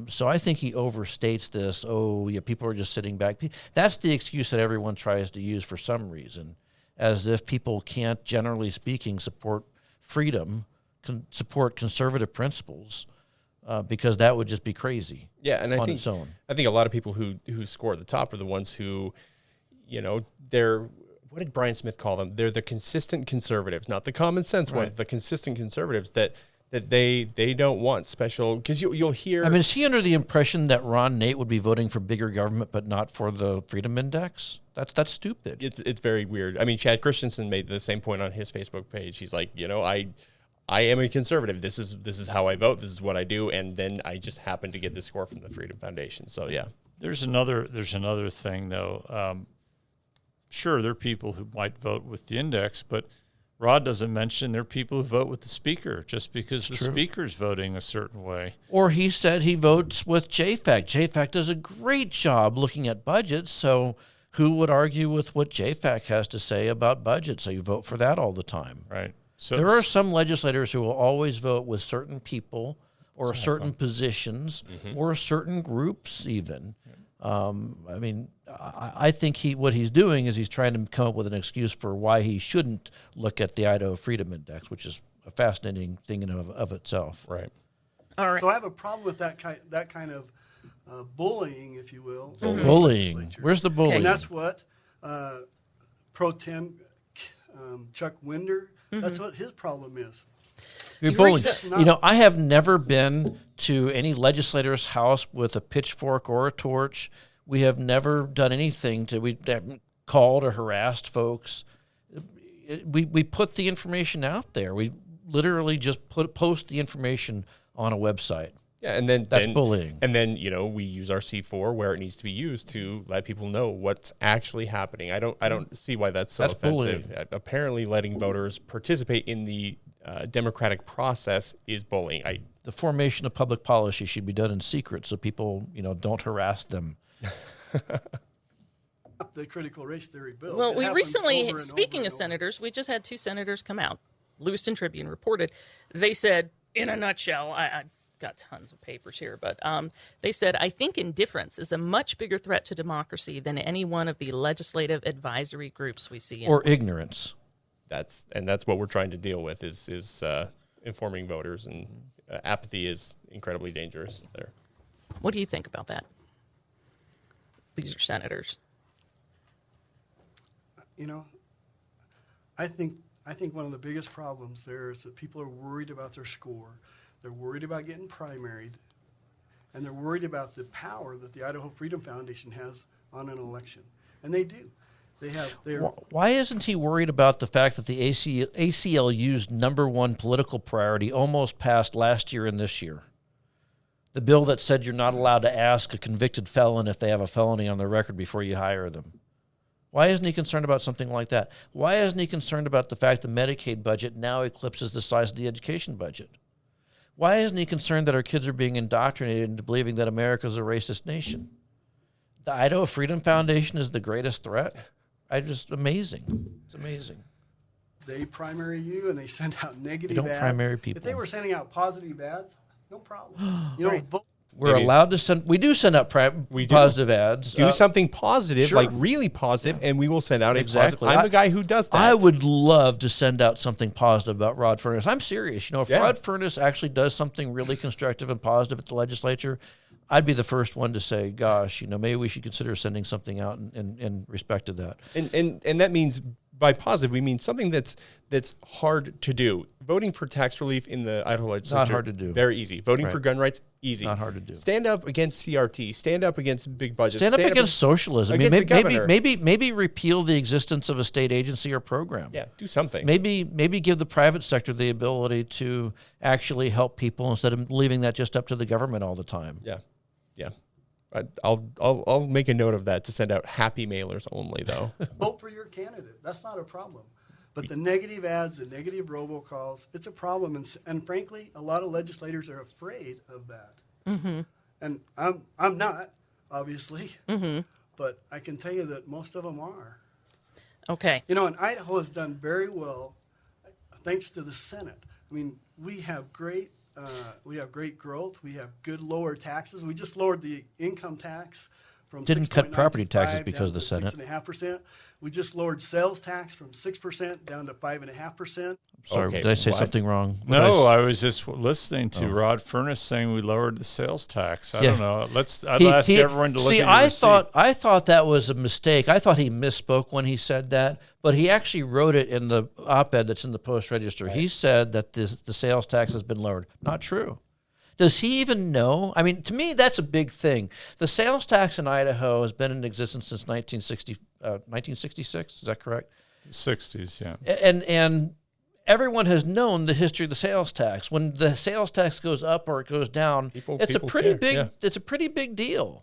So I think he overstates this. Oh, yeah, people are just sitting back. That's the excuse that everyone tries to use for some reason, as if people can't, generally speaking, support freedom, support conservative principles, because that would just be crazy. Yeah, and on its own. I think a lot of people who score at the top are the ones who, they're, what did Brian Smith call them? They're the consistent conservatives, not the common sense ones, the consistent conservatives that they don't want special, because you'll hear. I mean, is he under the impression that Ron Nate would be voting for bigger government but not for the Freedom Index? That's stupid. It's very weird. I mean, Chad Christensen made the same point on his Facebook page. He's like, I am a conservative. This is how I vote. This is what I do, and then I just happen to get this score from the Freedom Foundation. So yeah, There's another thing though. Sure, there are people who might vote with the index, but Rod doesn't mention there are people who vote with the speaker just because the speaker's voting a certain way. Or he said he votes with JFAC. JFAC does a great job looking at budgets, so who would argue with what JFAC has to say about budgets? So you vote for that all the time. Right. So there are some legislators who will always vote with certain people or certain positions or certain groups even. I mean, I think what he's doing is he's trying to come up with an excuse for why he shouldn't look at the Idaho Freedom Index, which is a fascinating thing in and of itself. right. All right. So I have a problem with that kind of bullying, if you will. in the Bullying. legislature. Where's the bullying? And that's what Pro Tem Chuck Winder, that's what his problem is. You're You bullying. reset- I have never been to any legislator's house with a pitchfork or a torch. We have never done anything we haven't called or harassed folks. We put the information out there. We literally just post the information on a website. Yeah, and then That's bullying. And then we use our C4 where it needs to be used to let people know what's actually happening. I don't see why that's so That's offensive. bullying. Apparently, letting voters participate in the democratic process is bullying. The formation of public policy should be done in secret so people, don't harass them. The critical race theory bill. Well, It we happens recently, over and speaking over of and over. senators, we just had two senators come out. Lewiston Tribune reported. They said, in a nutshell, I got tons of papers here, but they said, I think indifference is a much bigger threat to democracy than any one of the legislative advisory groups we see. Or ignorance. That's what we're trying to deal with is informing voters, and apathy is incredibly dangerous there. What do you think about that? These are senators. I think one of the biggest problems there is that people are worried about their score. They're worried about getting primaried, and they're worried about the power that the Idaho Freedom Foundation has on an election. And they do. Why isn't he worried about the fact that the ACLU's number one political priority almost passed last year and this year? The bill that said you're not allowed to ask a convicted felon if they have a felony on their record before you hire them. Why isn't he concerned about something like that? Why isn't he concerned about the fact the Medicaid budget now eclipses the size of the education budget? Why isn't he concerned that our kids are being indoctrinated into believing that America is a racist nation? The Idaho Freedom Foundation is the greatest threat. Amazing. It's amazing. They primary you and they send out negative don't ads. primary people. If they were sending out positive ads, no problem. You know, Right. vote. We're allowed to send. We do send out positive ads. Do something positive, sure. like really positive, and we will send out a Exactly. positive. I'm the guy who does that. I would love to send out something positive about Rod Furniss. I'm serious. You know, if Yeah. Rod Furniss actually does something really constructive and positive at the legislature, I'd be the first one to say, gosh, you know, maybe we should consider sending something out in respect to that. And that means, by positive, we mean something that's hard to do. Voting for tax relief in the Idaho legislature, not hard to do. Very easy. Voting Right. for gun rights, easy. Not hard to do. Stand up against CRT. Stand up against big budgets. Stand up against socialism. against the governor. Maybe repeal the existence of a state agency or program. Yeah, do something. Maybe give the private sector the ability to actually help people instead of leaving that just up to the government all the time. Yeah. I'll make a note of that to send out happy mailers only, though. Vote for your candidate. That's not a problem. But the negative ads, the negative robocalls, it's a problem. And frankly, a lot of legislators are afraid of that. Mm-hmm. And I'm not, obviously. Mm-hmm. But I can tell you that most of them are. Okay. You know, and Idaho has done very well thanks to the Senate. I mean, we have great growth. We have good lower taxes. We just lowered the income tax from Didn't cut 6.9 property to taxes 5 because down of the to Senate. 6.5%. We just lowered sales tax from 6% down to 5.5%. Sorry, Okay, did I say what? something wrong? No, I was just listening to Rod Furniss saying we lowered the sales tax. I Yeah. don't know. I'd ask everyone to look at your I thought that was a mistake. I thought he misspoke when he said that, but he actually wrote it in the op-ed that's in the Post Register. He said that the sales tax has been lowered. Not true. Does he even know? I mean, to me, that's a big thing. The sales tax in Idaho has been in existence since 1966. Is that correct? 60s, yeah. And everyone has known the history of the sales tax. When the sales tax goes up or it goes down, it's a pretty care, big. yeah. It's a pretty big deal.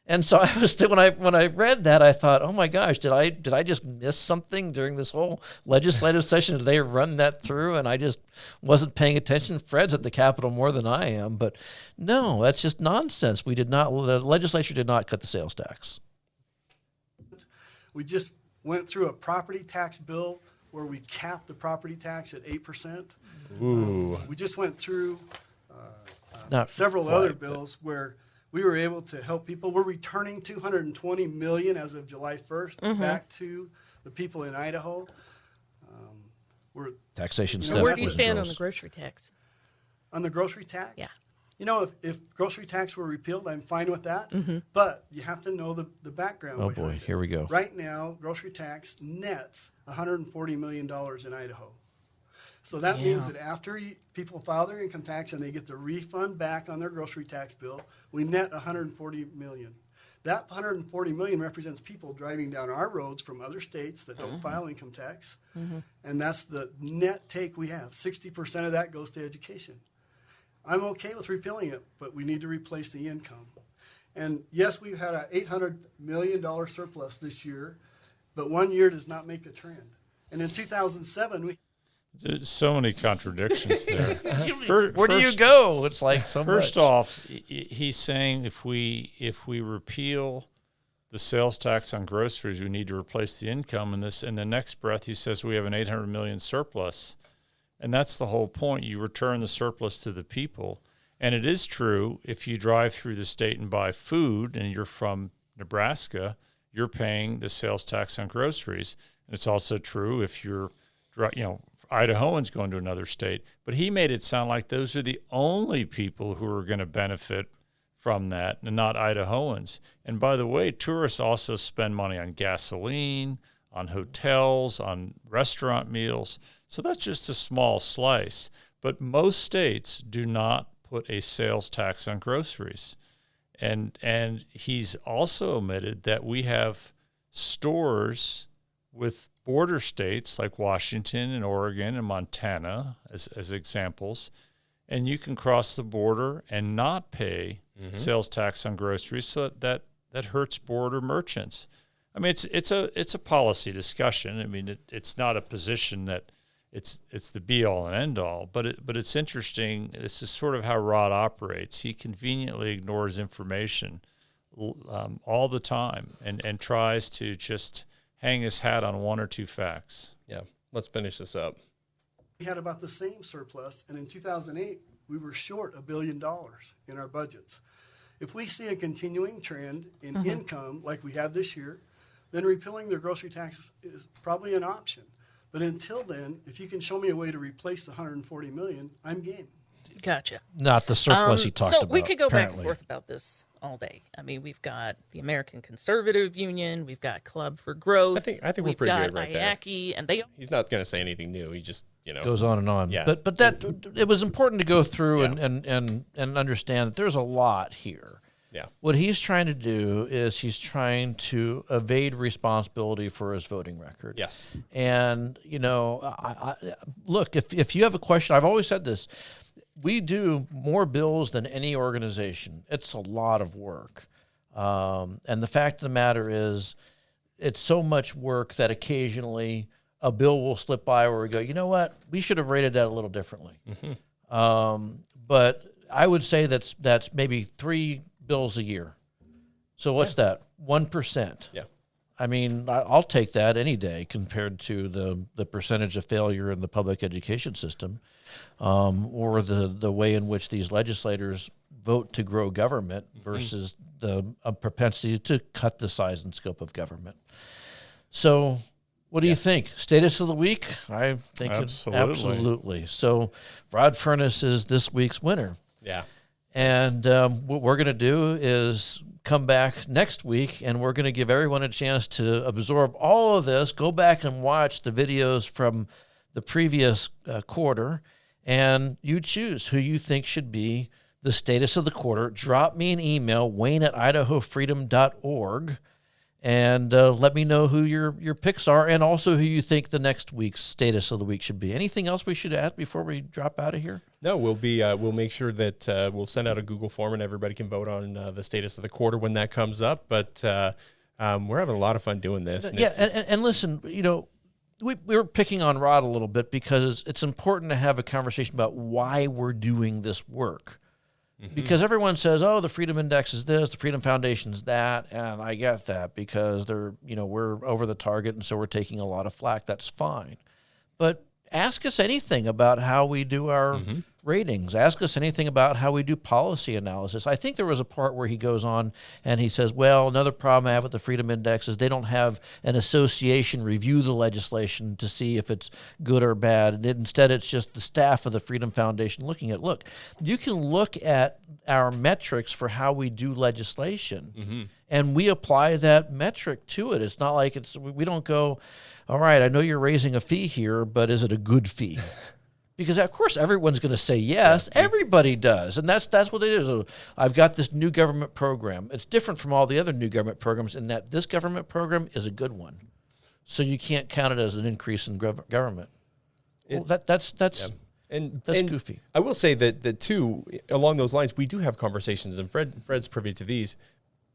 And so I was when I read that, I thought, oh my gosh, did I just miss something during this whole legislative session? Did they run that through and I just wasn't paying attention? Fred's at the Capitol more than I am, but no, that's just nonsense. The legislature did not cut the sales tax. We just went through a property tax bill where we capped the property tax at 8%. Ooh. We just went through Not several quite, other but- bills where we were able to help people. We're returning $220 million as of July 1st back to the people in Idaho. Taxation So stuff. Where do you was stand on gross. the grocery tax? On the grocery tax? Yeah. You know, if grocery tax were repealed, I'm fine with that. But you have to know the background. Oh behind boy, it. here we go. Right now, grocery tax nets $140 million in Idaho. So that means that after people file their income tax and they get the refund back on their grocery tax bill, we net $140 million. That $140 million represents people driving down our roads from other states that don't file income tax. And that's the net take we have. 60% of that goes to education. I'm okay with repealing it, but we need to replace the income. And yes, we've had an $800 million surplus this year, but 1 year does not make a trend. And in 2007, we There's so many contradictions there. Where do you go? It's like so First much. off, he's saying if we repeal the sales tax on groceries, we need to replace the income. And in the next breath, he says we have an $800 million surplus, and that's the whole point. You return the surplus to the people, and it is true. If you drive through the state and buy food, and you're from Nebraska, you're paying the sales tax on groceries. And it's also true if you're, Idahoans going to another state. But he made it sound like those are the only people who are going to benefit from that and not Idahoans. And by the way, tourists also spend money on gasoline, on hotels, on restaurant meals. So that's just a small slice. But most states do not put a sales tax on groceries. And he's also omitted that we have stores with border states like Washington and Oregon and Montana as examples, and you can cross the border and not pay sales tax on groceries, so that hurts border merchants. I mean, it's a policy discussion. I mean, it's not a position that it's the be all and end all. But it's interesting. This is sort of how Rod operates. He conveniently ignores information all the time and tries to just hang his hat on one or two facts. Yeah, let's finish this up. We had about the same surplus, and in 2008, we were short $1 billion in our budgets. If we see a continuing trend in income like we have this year, then repealing the grocery tax is probably an option. But until then, if you can show me a way to replace the $140 million, I'm game. Gotcha. Not the surplus he talked so about. we could go back apparently. and forth about this all day. I mean, we've got the American Conservative Union, we've got Club for Growth. I think we're we've pretty got good right there. IACI, and they He's not going to say anything new. He just, Goes on and on. Yeah. But that it was important to go through and understand that there's a lot here. Yeah. What he's trying to do is he's trying to evade responsibility for his voting record. Yes. And, I look, if you have a question, I've always said this, we do more bills than any organization. It's a lot of work. And the fact of the matter is it's so much work that occasionally a bill will slip by where we go, you know what, we should have rated that a little differently. But I would say that's maybe 3 bills a year. So what's that? 1%. Yeah. I mean, I'll take that any day compared to the percentage of failure in the public education system, or the way in which these legislators vote to grow government versus the propensity to cut the size and scope of government. So what do you think? Status of the week? I think absolutely. So Rod Furniss is this week's winner. Yeah. And what we're going to do is come back next week, and we're going to give everyone a chance to absorb all of this, go back and watch the videos from the previous quarter, and you choose who you think should be the status of the quarter. Drop me an email, wayne@idahofreedom.org, and let me know who your picks are and also who you think the next week's status of the week should be. Anything else we should add before we drop out of here? No, we'll make sure that we'll send out a Google form and everybody can vote on the status of the quarter when that comes up. But we're having a lot of fun doing this. And listen, we were picking on Rod a little bit because it's important to have a conversation about why we're doing this work. Because everyone says, oh, the Freedom Index is this, the Freedom Foundation is that, and I get that because we're over the target and so we're taking a lot of flack. That's fine. But ask us anything about how we do our ratings. Ask us anything about how we do policy analysis. I think there was a part where he goes on and he says, well, another problem I have with the Freedom Index is they don't have an association review the legislation to see if it's good or bad. And instead, it's just the staff of the Freedom Foundation looking at, look, you can look at our metrics for how we do legislation, and we apply that metric to it. It's not like we don't go, all right, I know you're raising a fee here, but is it a good fee? Because, of course, everyone's going to say yes. Everybody does. And that's what it is. So I've got this new government program. It's different from all the other new government programs in that this government program is a good one. So you can't count it as an increase in government. That's goofy. I will say that too, along those lines, we do have conversations, and Fred's privy to these.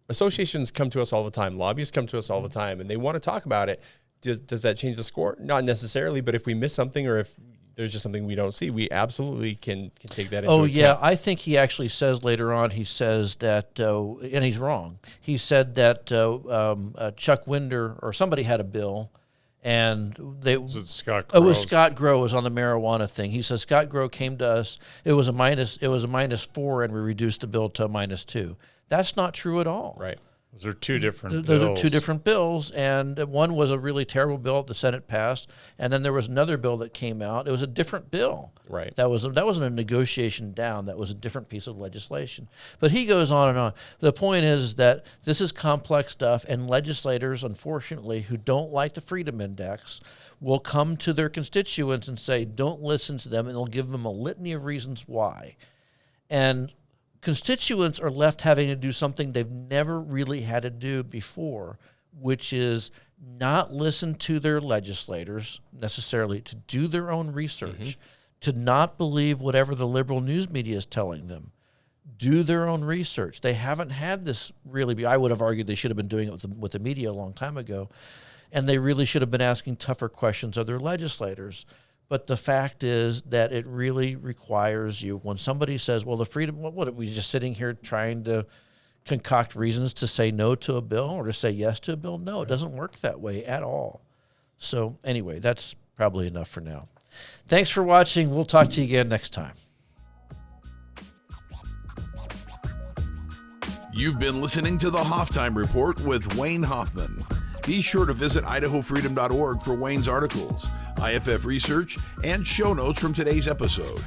Associations come to us all the time. Lobbyists come to us all the time, and they want to talk about it. Does that change the score? Not necessarily, but if we miss something or if there's just something we don't see, we absolutely can take that into account. Oh, yeah. I think he actually says later on, he says that, and he's wrong, he said that Chuck Winder or somebody had a bill, and Was it Scott Grow? It was Scott Grow was on the marijuana thing. He says Scott Grow came to us. It was a -4, and we reduced the bill to a -2. That's not true at all. Right. Those are two different Those bills. are two different bills, and one was a really terrible bill the Senate passed, and then there was another bill that came out. It was a different bill. Right. That wasn't a negotiation down. That was a different piece of legislation. But he goes on and on. The point is that this is complex stuff, and legislators, unfortunately, who don't like the Freedom Index will come to their constituents and say, don't listen to them, and they'll give them a litany of reasons why. And constituents are left having to do something they've never really had to do before, which is not listen to their legislators necessarily, to do their own research, to not believe whatever the liberal news media is telling them, do their own research. They haven't had this really. I would have argued they should have been doing it with the media a long time ago, and they really should have been asking tougher questions of their legislators. But the fact is that it really requires you, when somebody says, well, the freedom, what are we just sitting here trying to concoct reasons to say no to a bill or to say yes to a bill? No, it doesn't work that way at all. So anyway, that's probably enough for now. Thanks for watching. We'll talk to you again next time. You've been listening to the Halftime Report with Wayne Hoffman. Be sure to visit idahofreedom.org for Wayne's articles, IFF research, and show notes from today's episode.